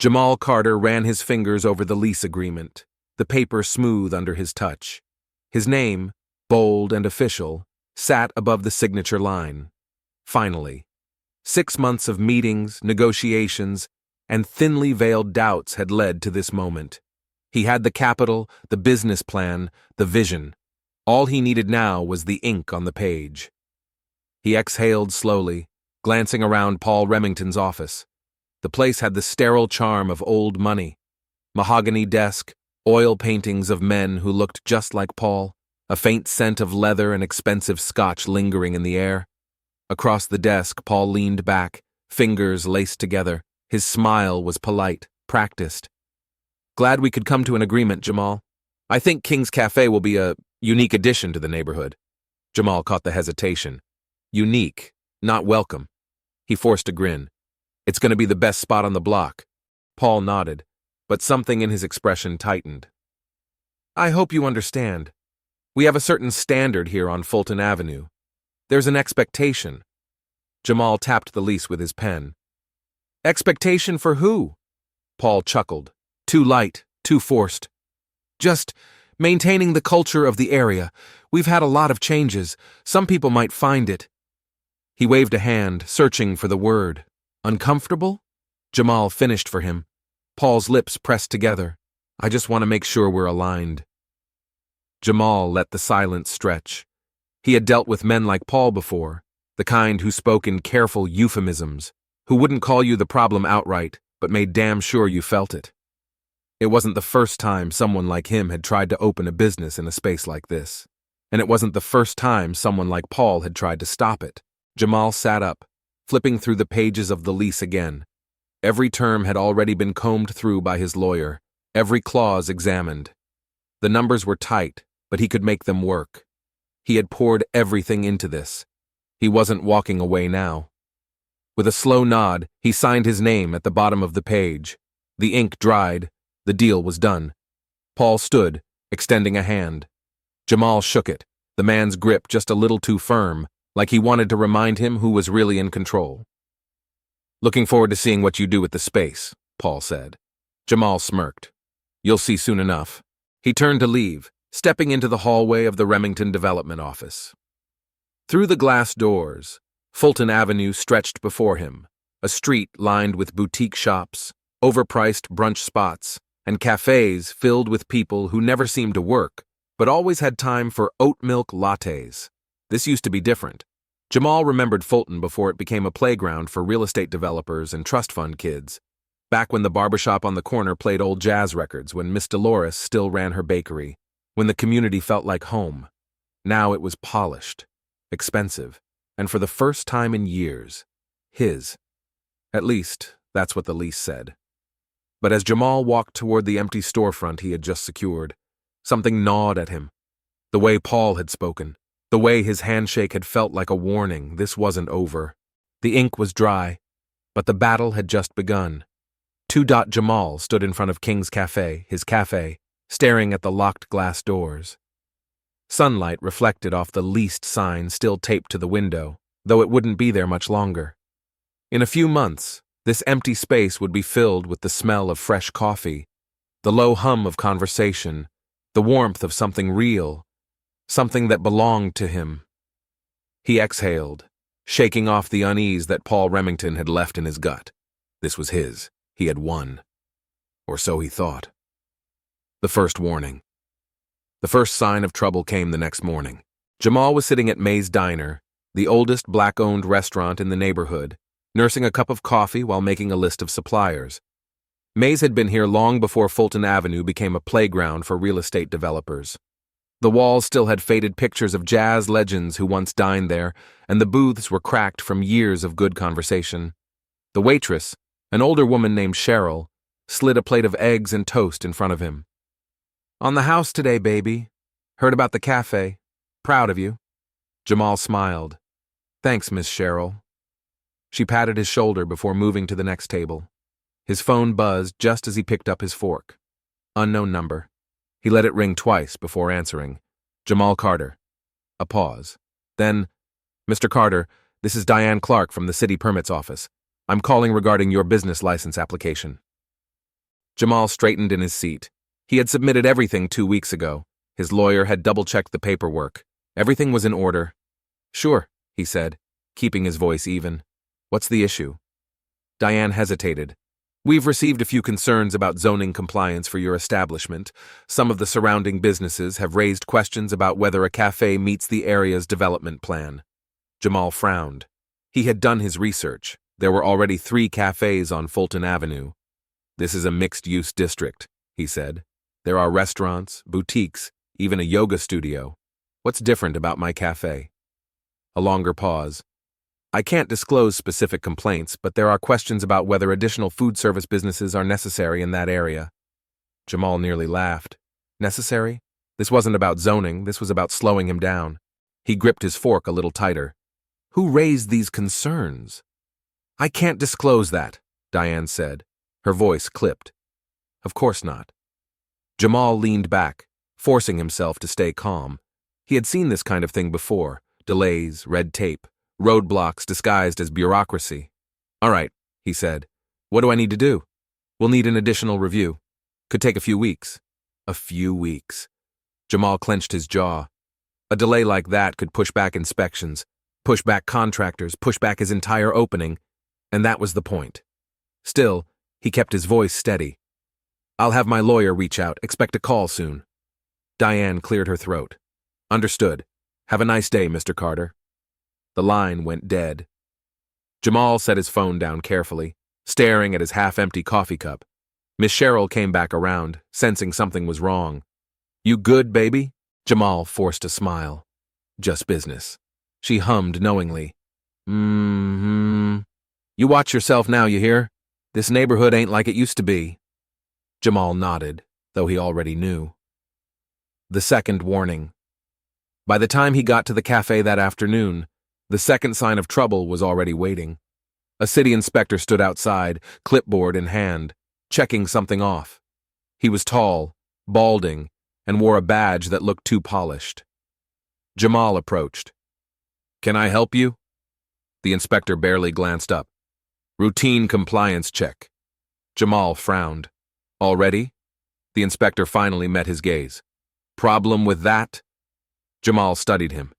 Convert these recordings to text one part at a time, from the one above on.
Jamal Carter ran his fingers over the lease agreement, the paper smooth under his touch. His name, bold and official, sat above the signature line. Finally, 6 months of meetings, negotiations, and thinly veiled doubts had led to this moment. He had the capital, the business plan, the vision. All he needed now was the ink on the page. He exhaled slowly, glancing around Paul Remington's office. The place had the sterile charm of old money. Mahogany desk, oil paintings of men who looked just like Paul, a faint scent of leather and expensive scotch lingering in the air. Across the desk, Paul leaned back, fingers laced together. His smile was polite, practiced. Glad we could come to an agreement, Jamal. I think King's Café will be a unique addition to the neighborhood. Jamal caught the hesitation. Unique, not welcome. He forced a grin. It's going to be the best spot on the block. Paul nodded, but something in his expression tightened. I hope you understand. We have a certain standard here on Fulton Avenue. There's an expectation. Jamal tapped the lease with his pen. Expectation for who? Paul chuckled. Too light, too forced. Just maintaining the culture of the area. We've had a lot of changes. Some people might find it. He waved a hand, searching for the word. Uncomfortable? Jamal finished for him. Paul's lips pressed together. I just want to make sure we're aligned. Jamal let the silence stretch. He had dealt with men like Paul before, the kind who spoke in careful euphemisms, who wouldn't call you the problem outright, but made damn sure you felt it. It wasn't the first time someone like him had tried to open a business in a space like this, and it wasn't the first time someone like Paul had tried to stop it. Jamal sat up, flipping through the pages of the lease again. Every term had already been combed through by his lawyer, every clause examined. The numbers were tight, but he could make them work. He had poured everything into this. He wasn't walking away now. With a slow nod, he signed his name at the bottom of the page. The ink dried. The deal was done. Paul stood, extending a hand. Jamal shook it, the man's grip just a little too firm, like he wanted to remind him who was really in control. Looking forward to seeing what you do with the space, Paul said. Jamal smirked. You'll see soon enough. He turned to leave, stepping into the hallway of the Remington Development Office. Through the glass doors, Fulton Avenue stretched before him, a street lined with boutique shops, overpriced brunch spots, and cafes filled with people who never seemed to work, but always had time for oat milk lattes. This used to be different. Jamal remembered Fulton before it became a playground for real estate developers and trust fund kids, back when the barbershop on the corner played old jazz records, when Miss Dolores still ran her bakery, when the community felt like home. Now it was polished, expensive, and for the first time in years, his. At least, that's what the lease said. But as Jamal walked toward the empty storefront he had just secured, something gnawed at him. The way Paul had spoken, the way his handshake had felt like a warning, this wasn't over. The ink was dry, but the battle had just begun. Jamal stood in front of King's Café, his cafe, staring at the locked glass doors. Sunlight reflected off the leased sign still taped to the window, though it wouldn't be there much longer. In a few months, this empty space would be filled with the smell of fresh coffee, the low hum of conversation, the warmth of something real, something that belonged to him. He exhaled, shaking off the unease that Paul Remington had left in his gut. This was his. He had won. Or so he thought. The first warning. The first sign of trouble came the next morning. Jamal was sitting at May's Diner, the oldest black-owned restaurant in the neighborhood, nursing a cup of coffee while making a list of suppliers. May's had been here long before Fulton Avenue became a playground for real estate developers. The walls still had faded pictures of jazz legends who once dined there, and the booths were cracked from years of good conversation. The waitress, an older woman named Cheryl, slid a plate of eggs and toast in front of him. On the house today, baby. Heard about the cafe. Proud of you. Jamal smiled. Thanks, Miss Cheryl. She patted his shoulder before moving to the next table. His phone buzzed just as he picked up his fork. Unknown number. He let it ring twice before answering. Jamal Carter. A pause. Then, Mr. Carter, this is Diane Clark from the City Permits Office. I'm calling regarding your business license application. Jamal straightened in his seat. He had submitted everything 2 weeks ago. His lawyer had double-checked the paperwork. Everything was in order. Sure, he said, keeping his voice even. What's the issue? Diane hesitated. We've received a few concerns about zoning compliance for your establishment. Some of the surrounding businesses have raised questions about whether a cafe meets the area's development plan. Jamal frowned. He had done his research. There were already 3 cafes on Fulton Avenue. This is a mixed-use district, he said. There are restaurants, boutiques, even a yoga studio. What's different about my cafe? A longer pause. I can't disclose specific complaints, but there are questions about whether additional food service businesses are necessary in that area. Jamal nearly laughed. Necessary? This wasn't about zoning, this was about slowing him down. He gripped his fork a little tighter. Who raised these concerns? I can't disclose that, Diane said. Her voice clipped. Of course not. Jamal leaned back, forcing himself to stay calm. He had seen this kind of thing before. Delays, red tape, roadblocks disguised as bureaucracy. All right, he said. What do I need to do? We'll need an additional review. Could take a few weeks. A few weeks. Jamal clenched his jaw. A delay like that could push back inspections, push back contractors, push back his entire opening, and that was the point. Still, he kept his voice steady. I'll have my lawyer reach out. Expect a call soon. Diane cleared her throat. Understood. Have a nice day, Mr. Carter. The line went dead. Jamal set his phone down carefully, staring at his half-empty coffee cup. Miss Cheryl came back around, sensing something was wrong. You good, baby? Jamal forced a smile. Just business. She hummed knowingly. You watch yourself now, you hear? This neighborhood ain't like it used to be. Jamal nodded, though he already knew. The second warning. By the time he got to the cafe that afternoon, the second sign of trouble was already waiting. A city inspector stood outside, clipboard in hand, checking something off. He was tall, balding, and wore a badge that looked too polished. Jamal approached. Can I help you? The inspector barely glanced up. Routine compliance check. Jamal frowned. Already? The inspector finally met his gaze. Problem with that? Jamal studied him.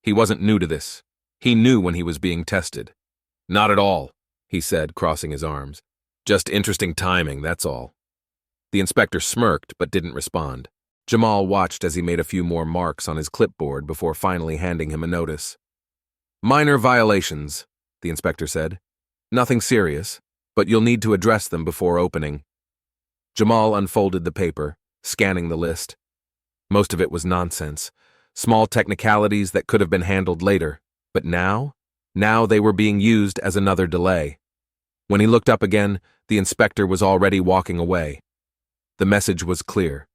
He wasn't new to this. He knew when he was being tested. Not at all, he said, crossing his arms. Just interesting timing, that's all. The inspector smirked but didn't respond. Jamal watched as he made a few more marks on his clipboard before finally handing him a notice. Minor violations, the inspector said. Nothing serious, but you'll need to address them before opening. Jamal unfolded the paper, scanning the list. Most of it was nonsense. Small technicalities that could have been handled later. But now they were being used as another delay. When he looked up again, the inspector was already walking away. The message was clear.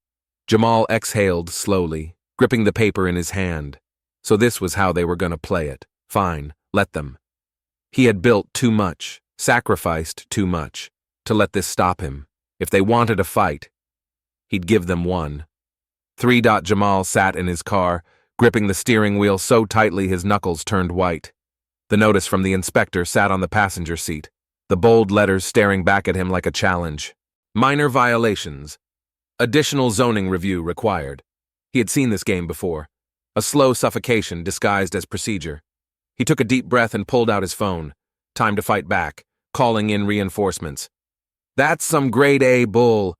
Jamal exhaled slowly, gripping the paper in his hand. So this was how they were going to play it. Fine, let them. He had built too much, sacrificed too much, to let this stop him. If they wanted a fight, he'd give them one. Jamal sat in his car, gripping the steering wheel so tightly his knuckles turned white. The notice from the inspector sat on the passenger seat, the bold letters staring back at him like a challenge. Minor violations. Additional zoning review required. He had seen this game before. A slow suffocation disguised as procedure. He took a deep breath and pulled out his phone. Time to fight back, calling in reinforcements. That's some grade A bull.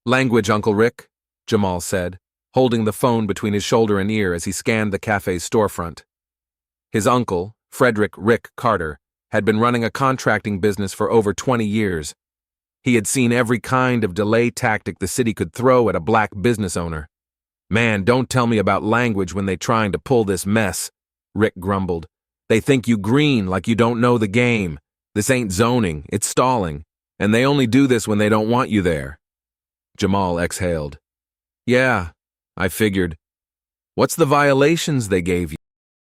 Language, Uncle Rick, Jamal said, holding the phone between his shoulder and ear as he scanned the cafe's storefront. His uncle, Frederick Rick Carter, had been running a contracting business for over 20 years. He had seen every kind of delay tactic the city could throw at a black business owner. Man, don't tell me about language when they trying to pull this mess, Rick grumbled. They think you green like you don't know the game. This ain't zoning, it's stalling. And they only do this when they don't want you there. Jamal exhaled. Yeah, I figured. What's the violations they gave you?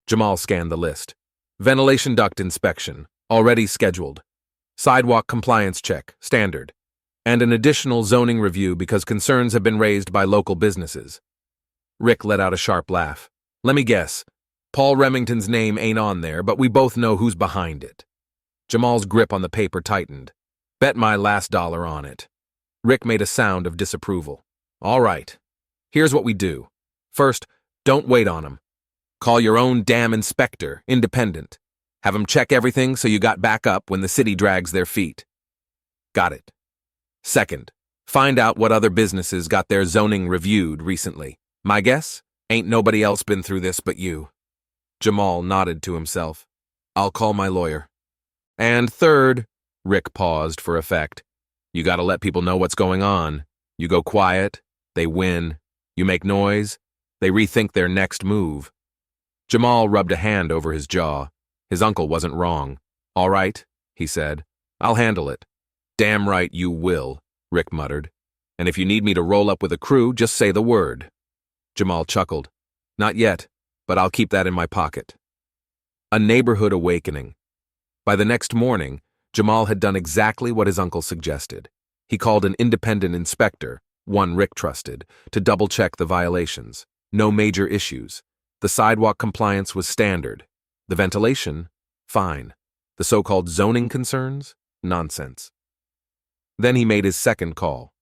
Jamal scanned the list. Ventilation duct inspection, already scheduled. Sidewalk compliance check, standard. And an additional zoning review because concerns have been raised by local businesses. Rick let out a sharp laugh. Let me guess. Paul Remington's name ain't on there, but we both know who's behind it. Jamal's grip on the paper tightened. Bet my last dollar on it. Rick made a sound of disapproval. All right. Here's what we do. First, don't wait on 'em. Call your own damn inspector, independent. Have 'em check everything so you got backup when the city drags their feet. Got it. Second, find out what other businesses got their zoning reviewed recently. My guess? Ain't nobody else been through this but you. Jamal nodded to himself. I'll call my lawyer. And third, Rick paused for effect. You gotta let people know what's going on. You go quiet, they win. You make noise, they rethink their next move. Jamal rubbed a hand over his jaw. His uncle wasn't wrong. All right, he said. I'll handle it. Damn right you will, Rick muttered. And if you need me to roll up with a crew, just say the word. Jamal chuckled. Not yet, but I'll keep that in my pocket. A neighborhood awakening. By the next morning, Jamal had done exactly what his uncle suggested. He called an independent inspector, one Rick trusted, to double-check the violations. No major issues. The sidewalk compliance was standard. The ventilation? Fine. The so-called zoning concerns? Nonsense. Then he made his second call.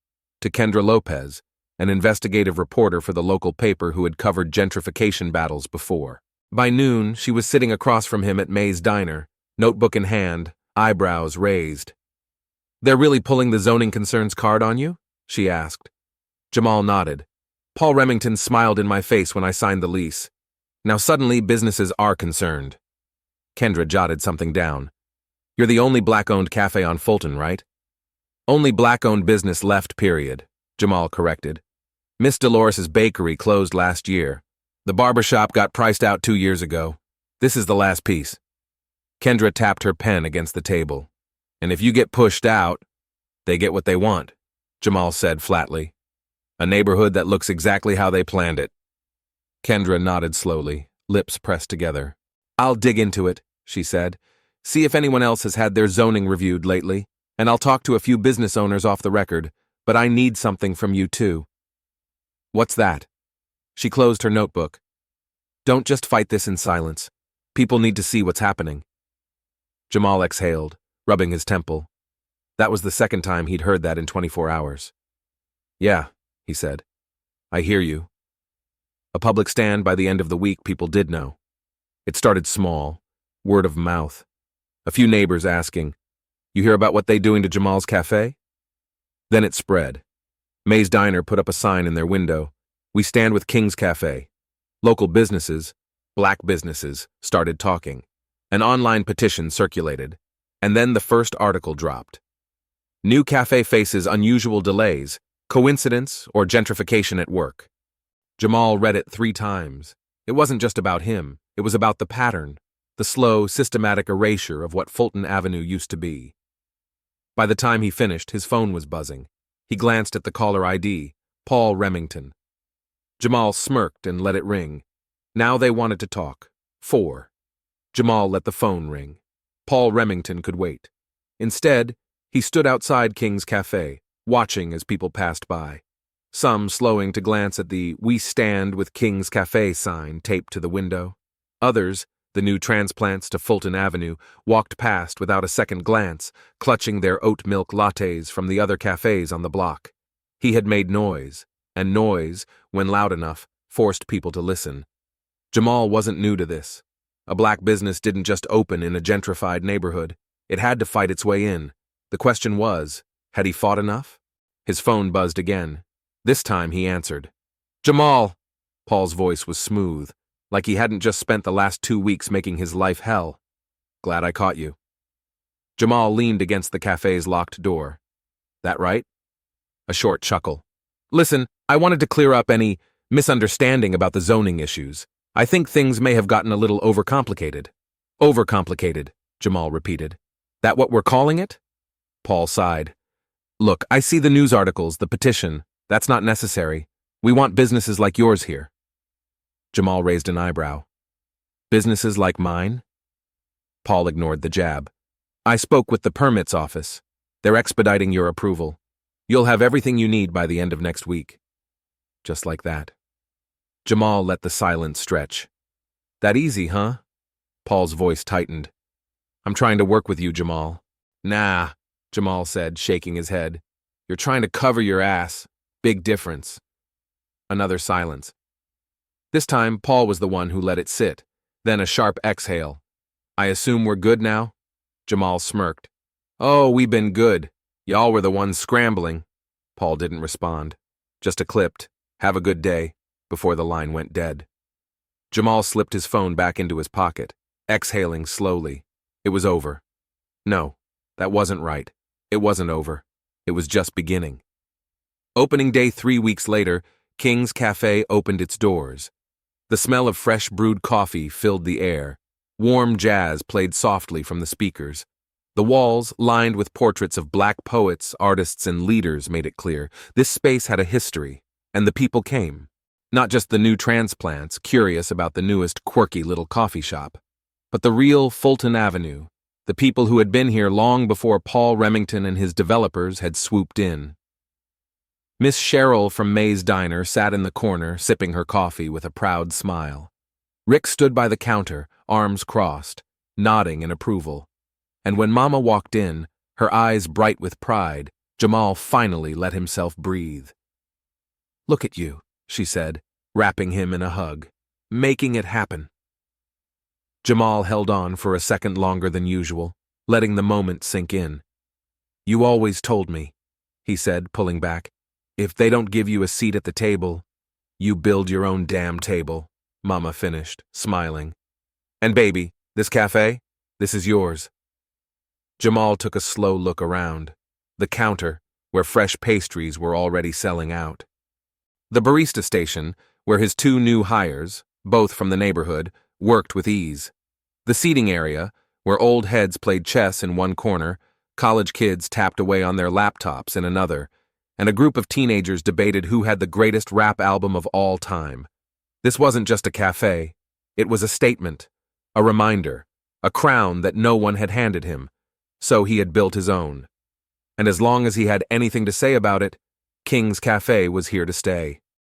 To Kendra Lopez, an investigative reporter for the local paper who had covered gentrification battles before. By noon, she was sitting across from him at May's Diner, notebook in hand, eyebrows raised. They're really pulling the zoning concerns card on you? She asked. Jamal nodded. Paul Remington smiled in my face when I signed the lease. Now suddenly businesses are concerned. Kendra jotted something down. You're the only black-owned cafe on Fulton, right? Only black-owned business left, period, Jamal corrected. Miss Dolores's bakery closed last year. The barbershop got priced out 2 years ago. This is the last piece. Kendra tapped her pen against the table. And if you get pushed out, they get what they want, Jamal said flatly. A neighborhood that looks exactly how they planned it. Kendra nodded slowly, lips pressed together. I'll dig into it, she said. See if anyone else has had their zoning reviewed lately, and I'll talk to a few business owners off the record, but I need something from you too. What's that? She closed her notebook. Don't just fight this in silence. People need to see what's happening. Jamal exhaled, rubbing his temple. That was the second time he'd heard that in 24 hours. Yeah, he said. I hear you. A public stand by the end of the week people did know. It started small, word of mouth. A few neighbors asking, You hear about what they doing to Jamal's Café? Then it spread. May's Diner put up a sign in their window. We stand with King's Café. Local businesses, black businesses, started talking. An online petition circulated. And then the first article dropped. New cafe faces unusual delays, coincidence or gentrification at work. Jamal read it 3 times. It wasn't just about him. It was about the pattern, the slow, systematic erasure of what Fulton Avenue used to be. By the time he finished, his phone was buzzing. He glanced at the caller ID, Paul Remington. Jamal smirked and let it ring. Now they wanted to talk. 4. Jamal let the phone ring. Paul Remington could wait. Instead, he stood outside King's Café, watching as people passed by. Some slowing to glance at the We Stand with King's Café sign taped to the window. Others, the new transplants to Fulton Avenue, walked past without a second glance, clutching their oat milk lattes from the other cafes on the block. He had made noise, and noise, when loud enough, forced people to listen. Jamal wasn't new to this. A black business didn't just open in a gentrified neighborhood. It had to fight its way in. The question was, had he fought enough? His phone buzzed again. This time he answered. Jamal! Paul's voice was smooth, like he hadn't just spent the last 2 weeks making his life hell. Glad I caught you. Jamal leaned against the cafe's locked door. That right? A short chuckle. Listen, I wanted to clear up any misunderstanding about the zoning issues. I think things may have gotten a little overcomplicated. Overcomplicated, Jamal repeated. That what we're calling it? Paul sighed. Look, I see the news articles, the petition. That's not necessary. We want businesses like yours here. Jamal raised an eyebrow. Businesses like mine? Paul ignored the jab. I spoke with the permits office. They're expediting your approval. You'll have everything you need by the end of next week. Just like that. Jamal let the silence stretch. That easy, huh? Paul's voice tightened. I'm trying to work with you, Jamal. Nah, Jamal said, shaking his head. You're trying to cover your ass. Big difference. Another silence. This time, Paul was the one who let it sit. Then a sharp exhale. I assume we're good now? Jamal smirked. Oh, we've been good. Y'all were the ones scrambling. Paul didn't respond. Just a clipped, have a good day, before the line went dead. Jamal slipped his phone back into his pocket, exhaling slowly. It was over. No, that wasn't right. It wasn't over. It was just beginning. Opening day 3 weeks later, King's Café opened its doors. The smell of fresh brewed coffee filled the air. Warm jazz played softly from the speakers. The walls, lined with portraits of black poets, artists, and leaders, made it clear this space had a history, and the people came. Not just the new transplants, curious about the newest quirky little coffee shop, but the real Fulton Avenue, the people who had been here long before Paul Remington and his developers had swooped in. Miss Cheryl from May's Diner sat in the corner, sipping her coffee with a proud smile. Rick stood by the counter, arms crossed, nodding in approval. And when Mama walked in, her eyes bright with pride, Jamal finally let himself breathe. Look at you, she said, wrapping him in a hug. Making it happen. Jamal held on for a second longer than usual, letting the moment sink in. You always told me, he said, pulling back. If they don't give you a seat at the table, you build your own damn table, Mama finished, smiling. And baby, this cafe, this is yours. Jamal took a slow look around. The counter, where fresh pastries were already selling out. The barista station, where his 2 new hires, both from the neighborhood, worked with ease. The seating area, where old heads played chess in one corner, college kids tapped away on their laptops in another, and a group of teenagers debated who had the greatest rap album of all time. This wasn't just a cafe. It was a statement, a reminder, a crown that no one had handed him. So he had built his own. And as long as he had anything to say about it, King's Café was here to stay.